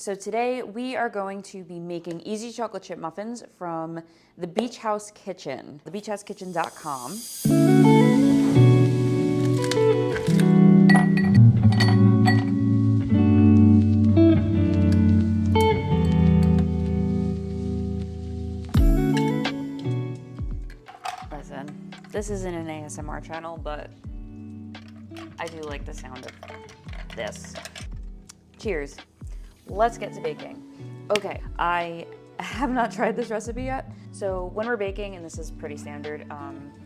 So today we are going to be making easy chocolate chip muffins from the Beach House Kitchen, thebeachhousekitchen.com. Listen, this isn't an ASMR channel, but I do like the sound of this. Cheers. Let's get to baking. Okay, I have not tried this recipe yet. So when we're baking, and this is pretty standard,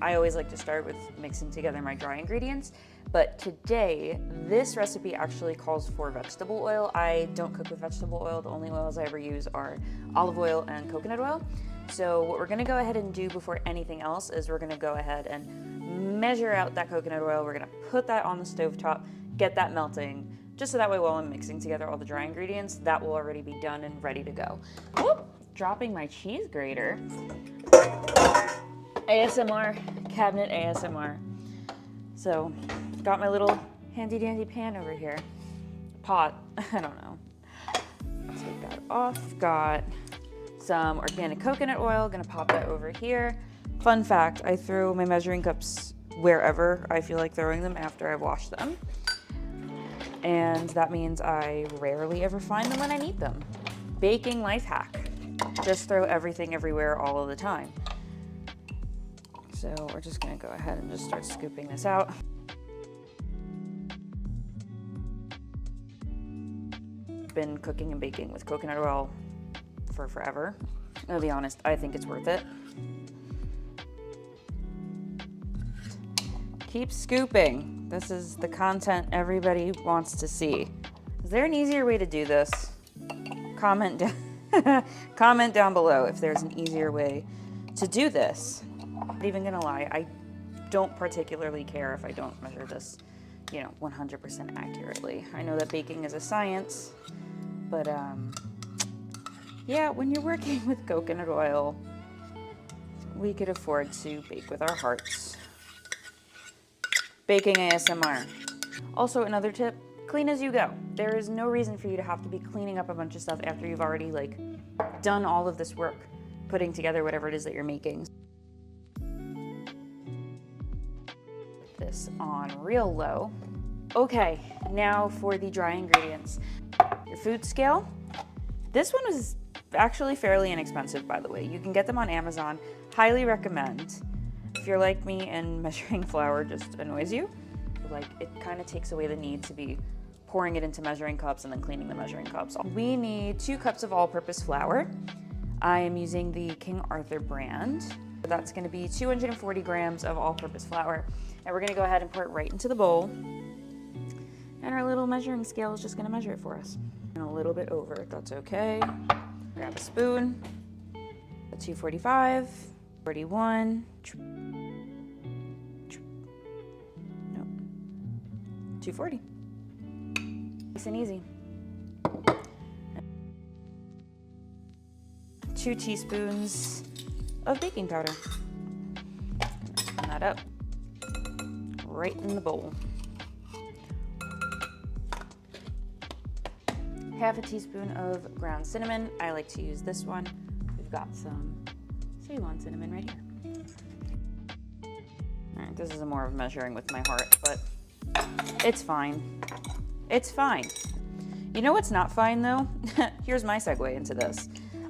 I always like to start with mixing together my dry ingredients. But today, this recipe actually calls for vegetable oil. I don't cook with vegetable oil. The only oils I ever use are olive oil and coconut oil. So what we're gonna go ahead and do before anything else is we're gonna go ahead and measure out that coconut oil. We're gonna put that on the stovetop, get that melting, just so that way while I'm mixing together all the dry ingredients, that will already be done and ready to go. Whoop, dropping my cheese grater. ASMR, cabinet ASMR. So, got my little handy dandy pan over here. Pot, I don't know. Take that off. Got some organic coconut oil, gonna pop that over here. Fun fact, I throw my measuring cups wherever I feel like throwing them after I've washed them. And that means I rarely ever find them when I need them. Baking life hack. Just throw everything everywhere all of the time. So we're just gonna go ahead and just start scooping this out. Been cooking and baking with coconut oil for forever. I'll be honest, I think it's worth it. Keep scooping. This is the content everybody wants to see. Is there an easier way to do this? Comment down below if there's an easier way to do this. Not even gonna lie, I don't particularly care if I don't measure this, 100% accurately. I know that baking is a science, but yeah, when you're working with coconut oil, we could afford to bake with our hearts. Baking ASMR. Also, another tip, clean as you go. There is no reason for you to have to be cleaning up a bunch of stuff after you've already done all of this work, putting together whatever it is that you're making. This on real low. Okay, now for the dry ingredients. Your food scale. This one is actually fairly inexpensive, by the way. You can get them on Amazon. Highly recommend. If you're like me and measuring flour just annoys you, it kind of takes away the need to be pouring it into measuring cups and then cleaning the measuring cups. We need 2 cups of all-purpose flour. I am using the King Arthur brand. That's gonna be 240 grams of all-purpose flour. And we're gonna go ahead and pour it right into the bowl. And our little measuring scale is just gonna measure it for us. And a little bit over, if that's okay. Grab a spoon, a 245, 41, no, 240. Nice and easy. 2 teaspoons of baking powder. Turn that up right in the bowl. Half a teaspoon of ground cinnamon. I like to use this one. We've got some Ceylon cinnamon right here. All right, this is more of measuring with my heart, but it's fine. It's fine. You know what's not fine though? Here's my segue into this.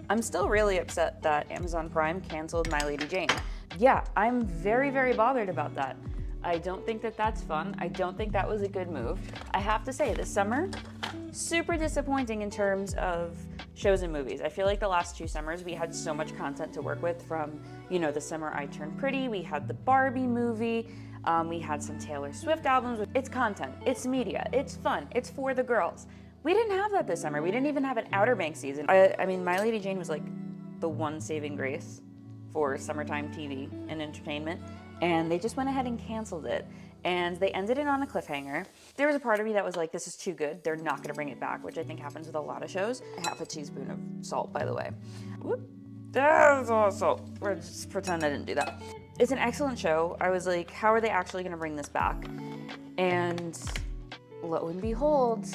I'm still really upset that Amazon Prime canceled My Lady Jane. Yeah, I'm very, very bothered about that. I don't think that that's fun. I don't think that was a good move. I have to say, this summer, super disappointing in terms of shows and movies. I feel like the last 2 summers we had so much content to work with from, the summer I Turned Pretty, we had the Barbie movie, we had some Taylor Swift albums. It's content, it's media, it's fun, it's for the girls. We didn't have that this summer. We didn't even have an Outer Banks season. I mean, My Lady Jane was the one saving grace for summertime TV and entertainment, and they just went ahead and canceled it. And they ended it on a cliffhanger. There was a part of me that was like, this is too good. They're not gonna bring it back, which I think happens with a lot of shows. Half a teaspoon of salt, by the way. Whoop, there's all salt. We're just pretend I didn't do that. It's an excellent show. I was like, how are they actually gonna bring this back? And lo and behold,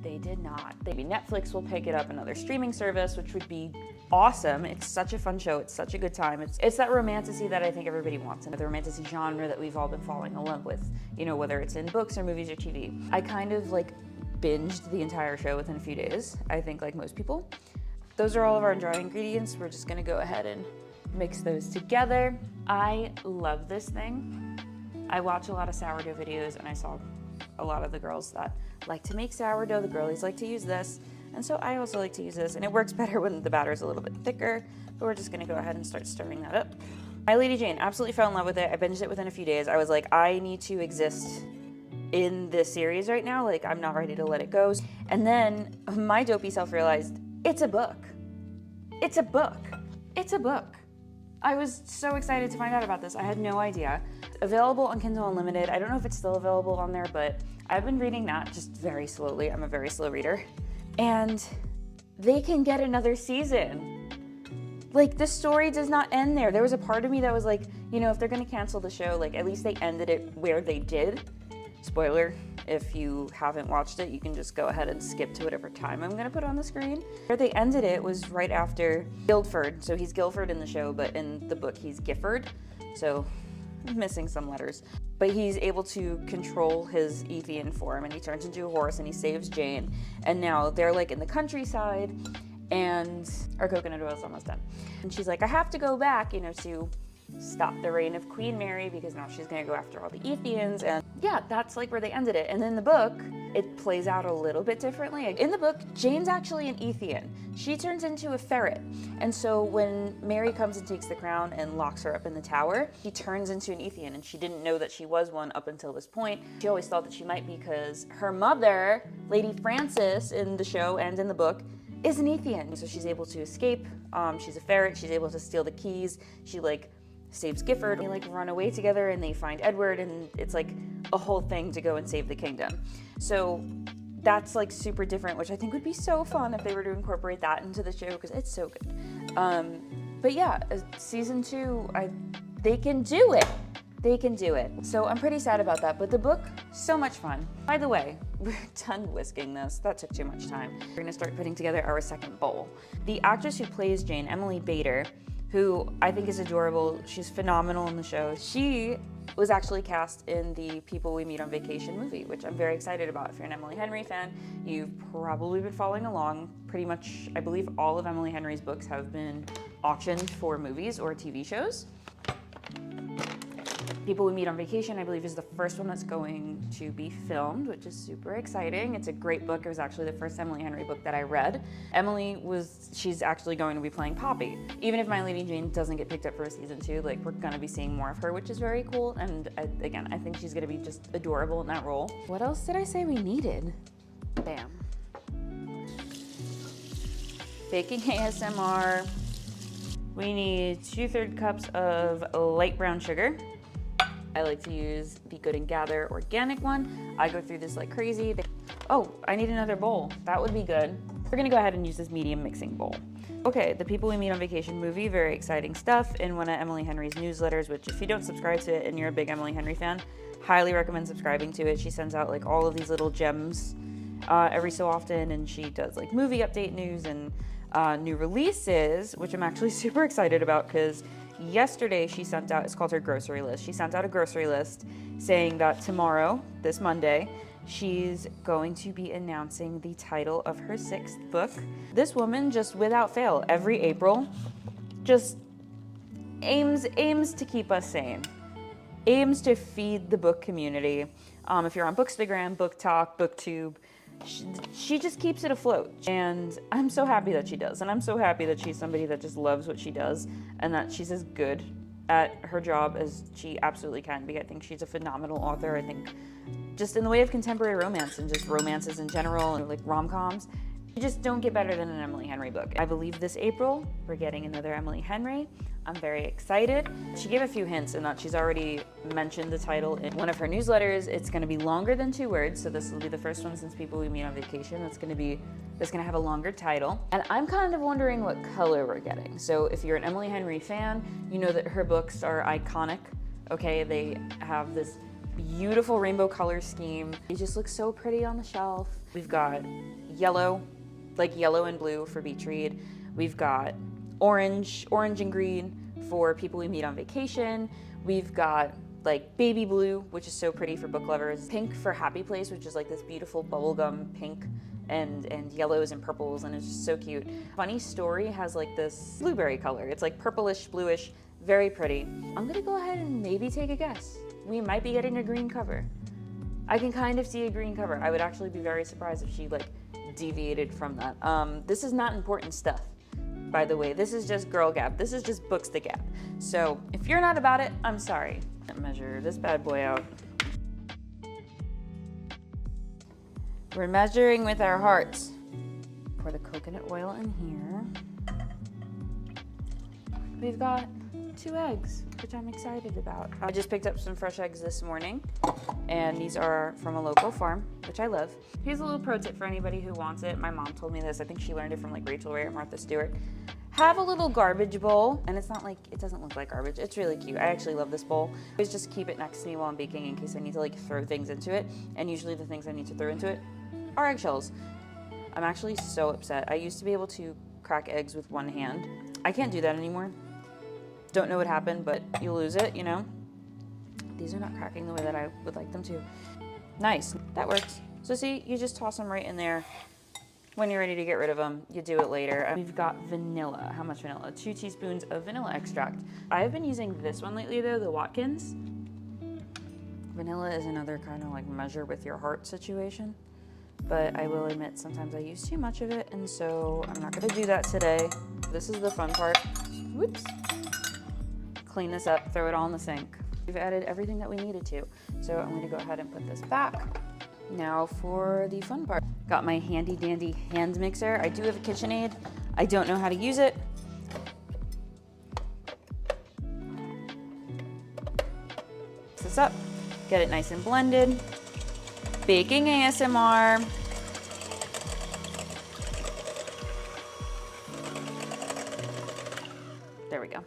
They did not. Maybe Netflix will pick it up, another streaming service, which would be awesome. It's such a fun show. It's such a good time. It's that romantasy that I think everybody wants, and the romantasy genre that we've all been falling in love with, you know, whether it's in books or movies or TV. I kind of like binged the entire show within a few days, I think, like most people. Those are all of our dry ingredients. We're just gonna go ahead and mix those together. I love this thing. I watch a lot of sourdough videos, and I saw a lot of the girls that like to make sourdough, the girlies like to use this, and so I also like to use this, and it works better when the batter is a little bit thicker, but we're just gonna go ahead and start stirring that up. My Lady Jane, absolutely fell in love with it. I binged it within a few days. I was like, I need to exist in this series right now, like I'm not ready to let it go. And then my dopey self realized, it's a book. It's a book. It's a book. I was so excited to find out about this. I had no idea. Available on Kindle Unlimited. I don't know if it's still available on there, but I've been reading that just very slowly. I'm a very slow reader. And they can get another season. Like, the story does not end there. There was a part of me that was like, you know, if they're gonna cancel the show, like at least they ended it where they did. Spoiler, if you haven't watched it, you can just go ahead and skip to whatever time I'm gonna put on the screen. Where they ended it was right after Guildford. So he's Guilford in the show, but in the book he's Gifford. So I'm missing some letters. But he's able to control his Ethian form, and he turns into a horse and he saves Jane. And now they're like in the countryside, and our coconut oil is almost done. And she's like, I have to go back, you know, to stop the reign of Queen Mary, because now she's gonna go after all the Ethians. And yeah, that's like where they ended it. And in the book, it plays out a little bit differently. In the book, Jane's actually an Ethian. She turns into a ferret. And so when Mary comes and takes the crown and locks her up in the tower, she turns into an Ethian, and she didn't know that she was one up until this point. She always thought that she might, because her mother, Lady Frances, in the show and in the book, is an Ethian. So she's able to escape. She's a ferret. She's able to steal the keys. She like saves Gifford. They like run away together, and they find Edward, and it's like a whole thing to go and save the kingdom. So that's like super different, which I think would be so fun if they were to incorporate that into the show, because it's so good. But yeah, season 2, they can do it. They can do it. So I'm pretty sad about that, but the book, so much fun. By the way, we're done whisking this. That took too much time. We're gonna start putting together our second bowl. The actress who plays Jane, Emily Bader, who I think is adorable. She's phenomenal in the show. She was actually cast in the People We Meet on Vacation movie, which I'm very excited about. If you're an Emily Henry fan, you've probably been following along. Pretty much, I believe all of Emily Henry's books have been auctioned for movies or TV shows. People We Meet on Vacation, I believe, is the first one that's going to be filmed, which is super exciting. It's a great book. It was actually the first Emily Henry book that I read. She's actually going to be playing Poppy. Even if My Lady Jane doesn't get picked up for a season 2, like, we're gonna be seeing more of her, which is very cool. And again, I think she's gonna be just adorable in that role. What else did I say we needed? Bam. Baking ASMR. We need 2/3 cups of light brown sugar. I like to use the Good and Gather organic one. I go through this like crazy. Oh, I need another bowl. That would be good. We're gonna go ahead and use this medium mixing bowl. Okay, the People We Meet on Vacation movie, very exciting stuff in one of Emily Henry's newsletters, which if you don't subscribe to it and you're a big Emily Henry fan, highly recommend subscribing to it. She sends out like all of these little gems every so often, and she does like movie update news and new releases, which I'm actually super excited about, because yesterday she sent out, it's called her grocery list. She sent out a grocery list saying that tomorrow, this Monday, she's going to be announcing the title of her 6th book. This woman, just without fail, every April, just aims to keep us sane. Aims to feed the book community. If you're on Bookstagram, Book Talk, Booktube, she just keeps it afloat, and I'm so happy that she does, and I'm so happy that she's somebody that just loves what she does, and that she's as good at her job as she absolutely can be. I think she's a phenomenal author. I think just in the way of contemporary romance and just romances in general and like rom-coms, you just don't get better than an Emily Henry book. I believe this April we're getting another Emily Henry. I'm very excited. She gave a few hints in that she's already mentioned the title in one of her newsletters. It's gonna be longer than 2 words, so this will be the first one since People We Meet on Vacation that's gonna have a longer title. And I'm kind of wondering what color we're getting. So if you're an Emily Henry fan, you know that her books are iconic, okay? They have this beautiful rainbow color scheme. It just looks so pretty on the shelf. We've got yellow, like yellow and blue for beach read. We've got orange and green for people we meet on vacation. We've got like baby blue, which is so pretty for book lovers. Pink for happy place, which is like this beautiful bubblegum pink and yellows and purples, and it's just so cute. Funny Story has like this blueberry color. It's like purplish, bluish, very pretty. I'm gonna go ahead and maybe take a guess. We might be getting a green cover. I can kind of see a green cover. I would actually be very surprised if she like deviated from that. This is not important stuff, by the way. This is just girl gab. This is just books to gab. So if you're not about it, I'm sorry. Measure this bad boy out. We're measuring with our hearts. Pour the coconut oil in here. We've got 2 eggs, which I'm excited about. I just picked up some fresh eggs this morning, and these are from a local farm, which I love. Here's a little pro tip for anybody who wants it. My mom told me this. I think she learned it from like Rachel Ray or Martha Stewart. Have a little garbage bowl, and it's not like, it doesn't look like garbage. It's really cute. I actually love this bowl. I always just keep it next to me while I'm baking in case I need to like throw things into it, and usually the things I need to throw into it are eggshells. I'm actually so upset. I used to be able to crack eggs with one hand. I can't do that anymore. Don't know what happened, but you lose it, you know? These are not cracking the way that I would like them to. Nice, that works. So see, you just toss them right in there. When you're ready to get rid of them, you do it later. We've got vanilla. How much vanilla? 2 teaspoons of vanilla extract. I've been using this one lately though, the Watkins. Vanilla is another kind of like measure with your heart situation. But I will admit sometimes I use too much of it, and so I'm not gonna do that today. This is the fun part. Whoops. Clean this up, throw it all in the sink. We've added everything that we needed to. So I'm gonna go ahead and put this back. Now for the fun part. Got my handy dandy hand mixer. I do have a KitchenAid. I don't know how to use it. Mix this up, get it nice and blended. Baking ASMR. There we go.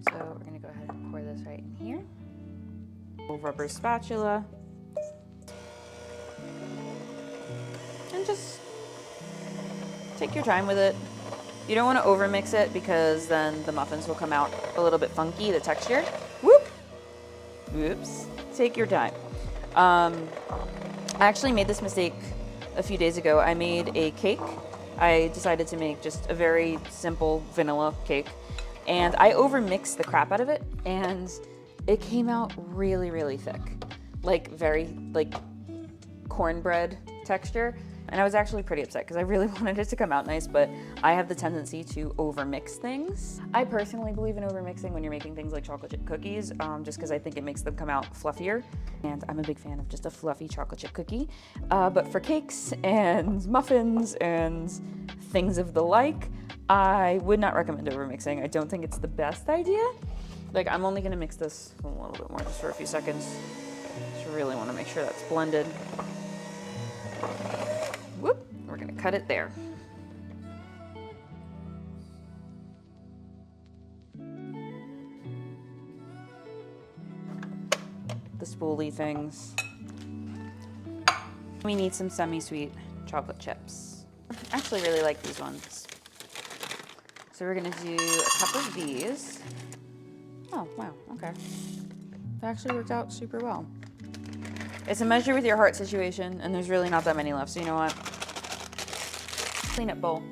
So we're gonna go ahead and pour this right in here. A rubber spatula. And just take your time with it. You don't want to overmix it because then the muffins will come out a little bit funky, the texture. Whoop! Whoops. Take your time. I actually made this mistake a few days ago. I made a cake. I decided to make just a very simple vanilla cake, and I overmixed the crap out of it, and it came out really, really thick, like very like cornbread texture. And I was actually pretty upset because I really wanted it to come out nice, but I have the tendency to overmix things. I personally believe in overmixing when you're making things like chocolate chip cookies, just because I think it makes them come out fluffier. And I'm a big fan of just a fluffy chocolate chip cookie. But for cakes and muffins and things of the like, I would not recommend overmixing. I don't think it's the best idea. Like, I'm only gonna mix this a little bit more just for a few seconds. Just really wanna make sure that's blended. Whoop, we're gonna cut it there. The spoolie things. We need some semi-sweet chocolate chips. I actually really like these ones. So we're gonna do a cup of these. Oh, wow, okay. That actually worked out super well. It's a measure with your heart situation, and there's really not that many left, so you know what? Cleanup bowl.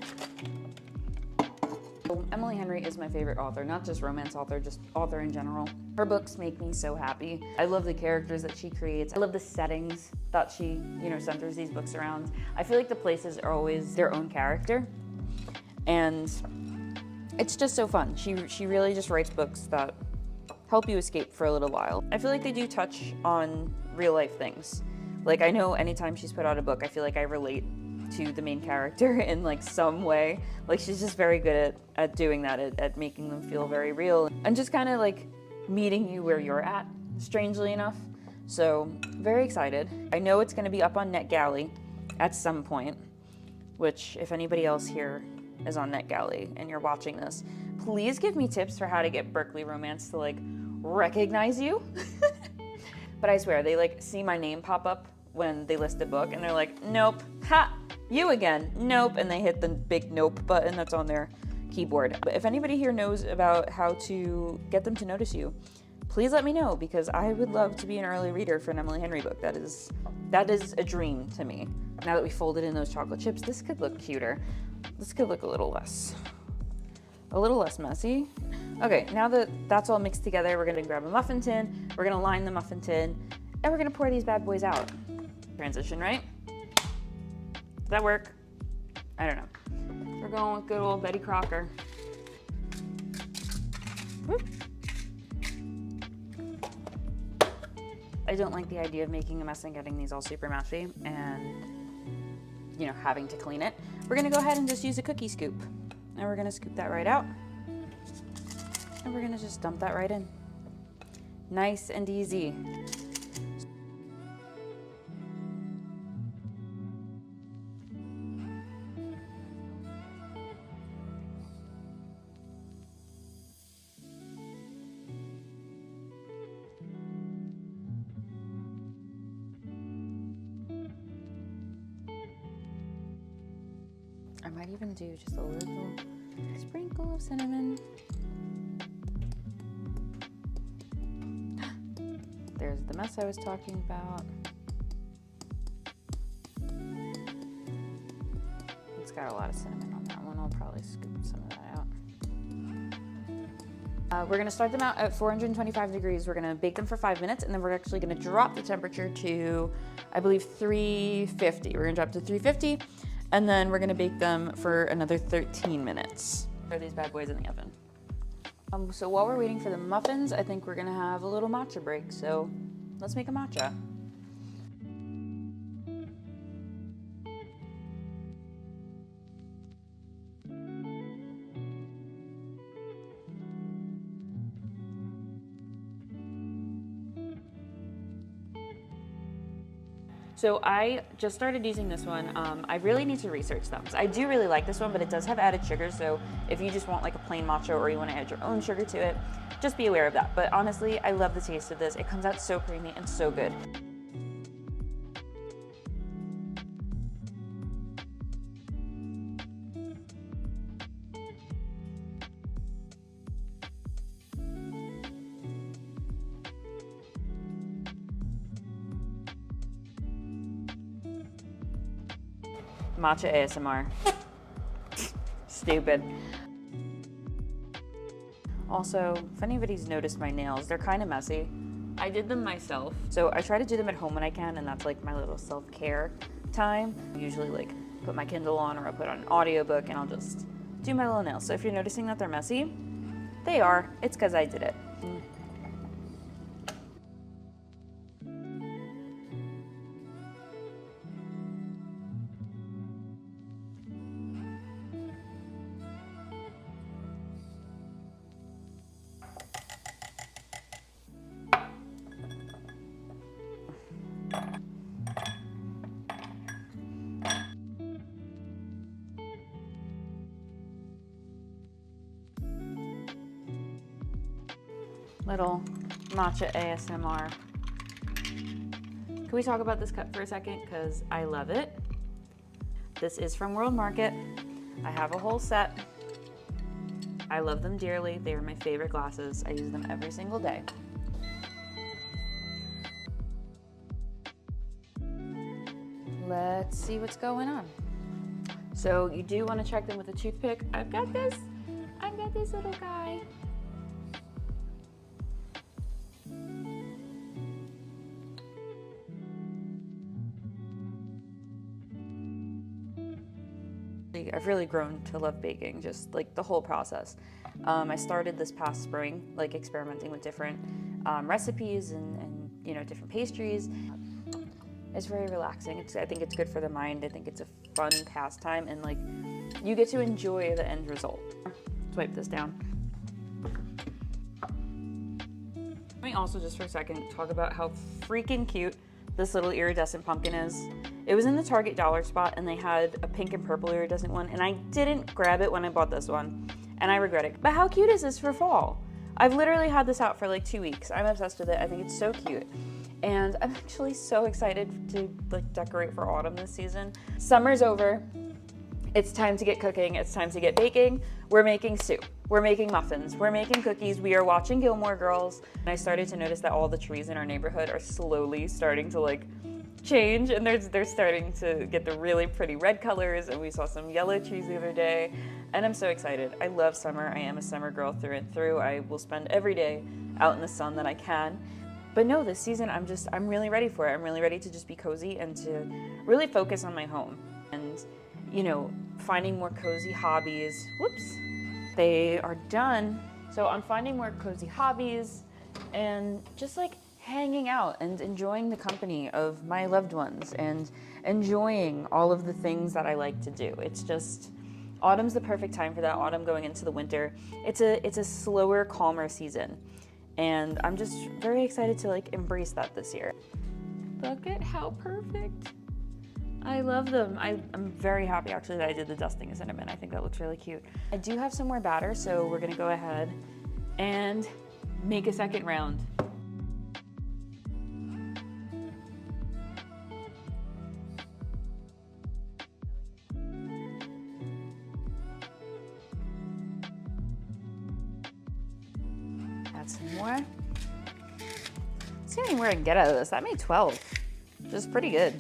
Emily Henry is my favorite author, not just romance author, just author in general. Her books make me so happy. I love the characters that she creates. I love the settings that she, centers these books around. I feel like the places are always their own character, and it's just so fun. She really just writes books that help you escape for a little while. I feel like they do touch on real life things. Like, I know anytime she's put out a book, I feel like I relate to the main character in like some way. Like, she's just very good at doing that, at making them feel very real and just kind of like meeting you where you're at, strangely enough. So very excited. I know it's going to be up on NetGalley at some point, which if anybody else here is on NetGalley and you're watching this, please give me tips for how to get Berkeley Romance to like recognize you. But I swear, they like see my name pop up when they list a book and they're like, nope, ha, you again, nope. And they hit the big nope button that's on their keyboard. But if anybody here knows about how to get them to notice you, please let me know, because I would love to be an early reader for an Emily Henry book. That is a dream to me. Now that we folded in those chocolate chips, this could look cuter. This could look a little less messy. Okay, now that that's all mixed together, we're gonna grab a muffin tin, we're gonna line the muffin tin, and we're gonna pour these bad boys out. Transition, right? Does that work? I don't know. We're going with good old Betty Crocker. Whoop. I don't like the idea of making a mess and getting these all super messy and, you know, having to clean it. We're gonna go ahead and just use a cookie scoop. And we're gonna scoop that right out. And we're gonna just dump that right in. Nice and easy. I might even do just a little sprinkle of cinnamon. There's the mess I was talking about. It's got a lot of cinnamon on that one. I'll probably scoop some of that out. We're gonna start them out at 425 degrees. We're gonna bake them for 5 minutes, and then we're actually gonna drop the temperature to, I believe, 350. We're gonna drop to 350. And then we're gonna bake them for another 13 minutes. Throw these bad boys in the oven. So while we're waiting for the muffins, I think we're gonna have a little matcha break. So let's make a matcha. So I just started using this one. I really need to research them. I do really like this one, but it does have added sugar. So if you just want like a plain matcha or you want to add your own sugar to it, just be aware of that. But honestly, I love the taste of this. It comes out so creamy and so good. Matcha ASMR. Stupid. Also, if anybody's noticed my nails, they're kind of messy. I did them myself. So I try to do them at home when I can, and that's like my little self-care time. I usually like put my Kindle on, or I'll put on an audiobook, and I'll just do my little nails. So if you're noticing that they're messy, they are. It's because I did it. Little matcha ASMR. Can we talk about this cup for a second? Because I love it. This is from World Market. I have a whole set. I love them dearly. They are my favorite glasses. I use them every single day. Let's see what's going on. So you do want to check them with a toothpick. I've got this little guy. I've really grown to love baking, just like the whole process. I started this past spring, like experimenting with different recipes and you know, different pastries. It's very relaxing. I think it's good for the mind. I think it's a fun pastime, and like you get to enjoy the end result. Let's wipe this down. Let me also just for a second talk about how freaking cute this little iridescent pumpkin is. It was in the Target dollar spot, and they had a pink and purple iridescent one, and I didn't grab it when I bought this one, and I regret it. But how cute is this for fall? I've literally had this out for like 2 weeks. I'm obsessed with it. I think it's so cute. And I'm actually so excited to like decorate for autumn this season. Summer's over. It's time to get cooking. It's time to get baking. We're making soup. We're making muffins. We're making cookies. We are watching Gilmore Girls. And I started to notice that all the trees in our neighborhood are slowly starting to like change, and they're starting to get the really pretty red colors, and we saw some yellow trees the other day, and I'm so excited. I love summer. I am a summer girl through and through. I will spend every day out in the sun that I can. But no, this season I'm really ready for it. I'm really ready to just be cozy and to really focus on my home and, you know, finding more cozy hobbies. Whoops, they are done. So I'm finding more cozy hobbies and just like hanging out and enjoying the company of my loved ones and enjoying all of the things that I like to do. It's just, autumn's the perfect time for that. Autumn going into the winter. It's a slower, calmer season. And I'm just very excited to like embrace that this year. Look at how perfect. I love them. I'm very happy actually that I did the dusting of cinnamon. I think that looks really cute. I do have some more batter, so we're gonna go ahead and make a second round. Add some more. See how many more I can get out of this. That made 12, which is pretty good.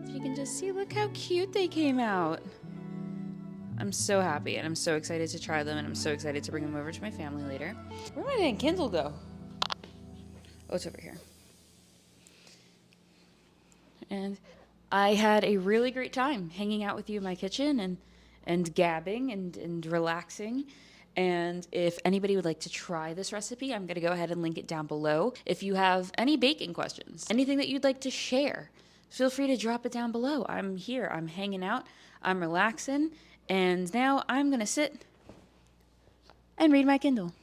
You can just see, look how cute they came out. I'm so happy and I'm so excited to try them, and I'm so excited to bring them over to my family later. Where did my dang Kindle go? Oh, it's over here. And I had a really great time hanging out with you in my kitchen and gabbing and relaxing. And if anybody would like to try this recipe, I'm going to go ahead and link it down below. If you have any baking questions, anything that you'd like to share, feel free to drop it down below. I'm here. I'm hanging out. I'm relaxing. And now I'm going to sit and read my Kindle.